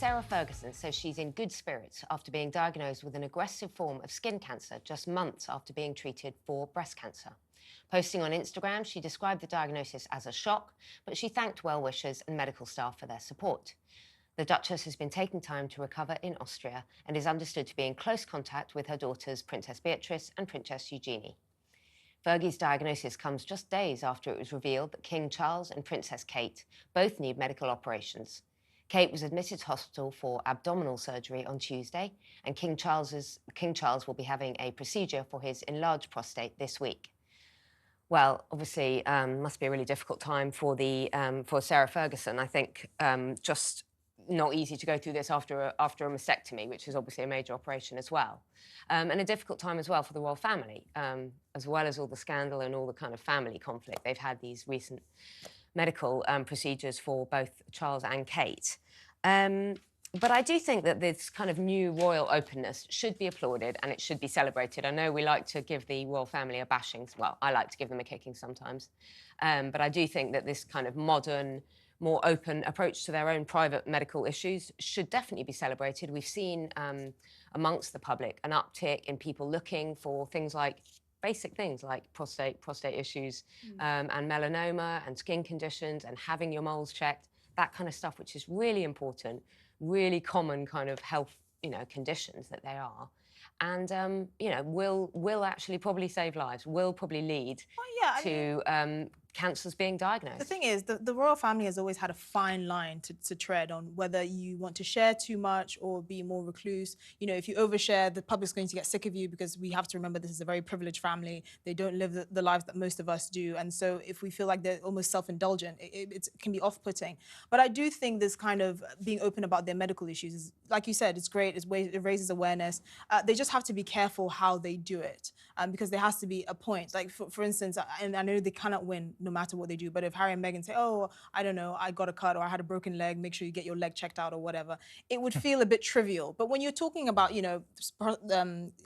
Sarah Ferguson says she's in good spirits after being diagnosed with an aggressive form of skin cancer just months after being treated for breast cancer. Posting on Instagram, she described the diagnosis as a shock, but she thanked well-wishers and medical staff for their support. The Duchess has been taking time to recover in Austria and is understood to be in close contact with her daughters, Princess Beatrice and Princess Eugenie. Fergie's diagnosis comes just days after it was revealed that King Charles and Princess Kate both need medical operations. Kate was admitted to hospital for abdominal surgery on Tuesday, and King Charles will be having a procedure for his enlarged prostate this week. Well, obviously, must be a really difficult time for Sarah Ferguson. I think just not easy to go through this after a mastectomy, which is obviously a major operation as well, and a difficult time as well for the royal family, as well as all the scandal and all the kind of family conflict. They've had these recent medical procedures for both Charles and Kate. But I do think that this kind of new royal openness should be applauded and it should be celebrated. I know we like to give the royal family a bashing. Well, I like to give them a kicking sometimes. But I do think that this kind of modern, more open approach to their own private medical issues should definitely be celebrated. We've seen amongst the public an uptick in people looking for things like basic things like prostate issues and melanoma and skin conditions and having your moles checked, that kind of stuff, which is really important, really common kind of health, conditions that they are. And, will actually probably save lives, will probably lead to cancers being diagnosed. The thing is, the royal family has always had a fine line to tread on whether you want to share too much or be more recluse. If you overshare, the public's going to get sick of you because we have to remember this is a very privileged family. They don't live the lives that most of us do. And so if we feel like they're almost self-indulgent, it can be off-putting. But I do think this kind of being open about their medical issues is, like you said, it's great. It raises awareness. They just have to be careful how they do it because there has to be a point. Like, for instance, and I know they cannot win no matter what they do, but if Harry and Meghan say, oh, I don't know, I got a cut or I had a broken leg, make sure you get your leg checked out or whatever, it would feel a bit trivial. But when you're talking about,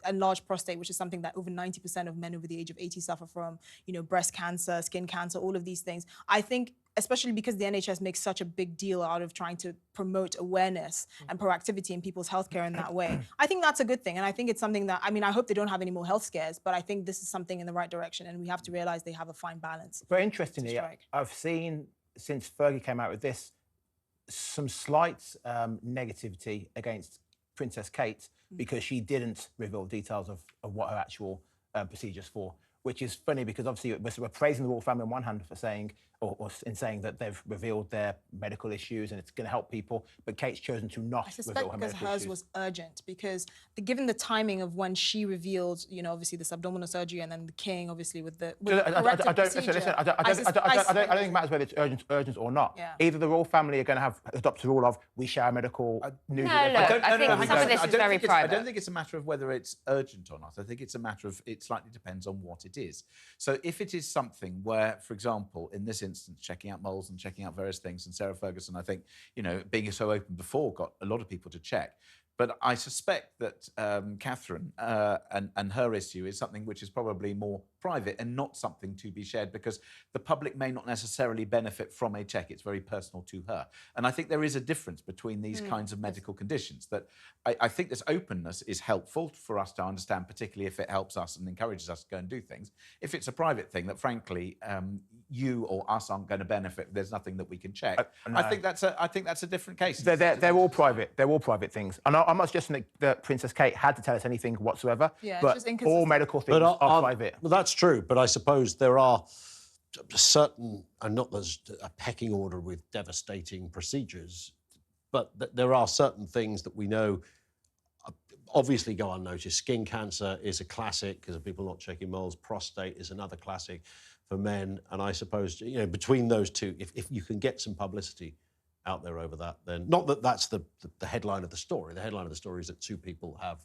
enlarged prostate, which is something that over 90% of men over the age of 80 suffer from, breast cancer, skin cancer, all of these things, I think, especially because the NHS makes such a big deal out of trying to promote awareness and proactivity in people's healthcare in that way. I think that's a good thing. And I think it's something that, I hope they don't have any more health scares, but I think this is something in the right direction and we have to realize they have a fine balance. But interestingly, I've seen, since Fergie came out with this, some slight negativity against Princess Kate because she didn't reveal details of what her actual procedure's for, which is funny because obviously we're praising the royal family on one hand for saying, or in saying that they've revealed their medical issues and it's going to help people, but Kate's chosen to not reveal her medical issues. I suspect because hers was urgent, because given the timing of when she revealed, obviously this abdominal surgery and then the king, obviously with the corrective procedure. I don't think it matters whether it's urgent or not. Yeah. Either the royal family are going to adopt a rule of we share medical news. I think some of this is very private. I don't think it's a matter of whether it's urgent or not. I think it's a matter of it slightly depends on what it is. So if it is something where, for example, in this instance, checking out moles and checking out various things, and Sarah Ferguson, I think, being so open before, got a lot of people to check. But I suspect that Catherine and her issue is something which is probably more private and not something to be shared because the public may not necessarily benefit from a check. It's very personal to her. And I think there is a difference between these kinds of medical conditions that I think this openness is helpful for us to understand, particularly if it helps us and encourages us to go and do things. If it's a private thing that, frankly, you or us aren't going to benefit, there's nothing that we can check. No. I think that's a different case. They're all private. They're all private things. And I'm not suggesting that Princess Kate had to tell us anything whatsoever, but all medical things are private. Well, that's true, but I suppose there are certain, and not there's a pecking order with devastating procedures, but there are certain things that we know obviously go unnoticed. Skin cancer is a classic because of people not checking moles. Prostate is another classic for men. And I suppose, between those two, if you can get some publicity out there over that, then not that that's the headline of the story. The headline of the story is that two people have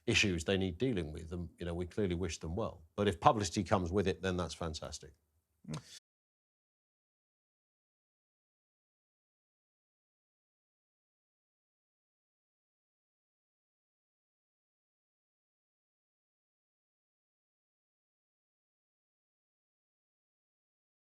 issues they need dealing with, and we clearly wish them well. But if publicity comes with it, then that's fantastic.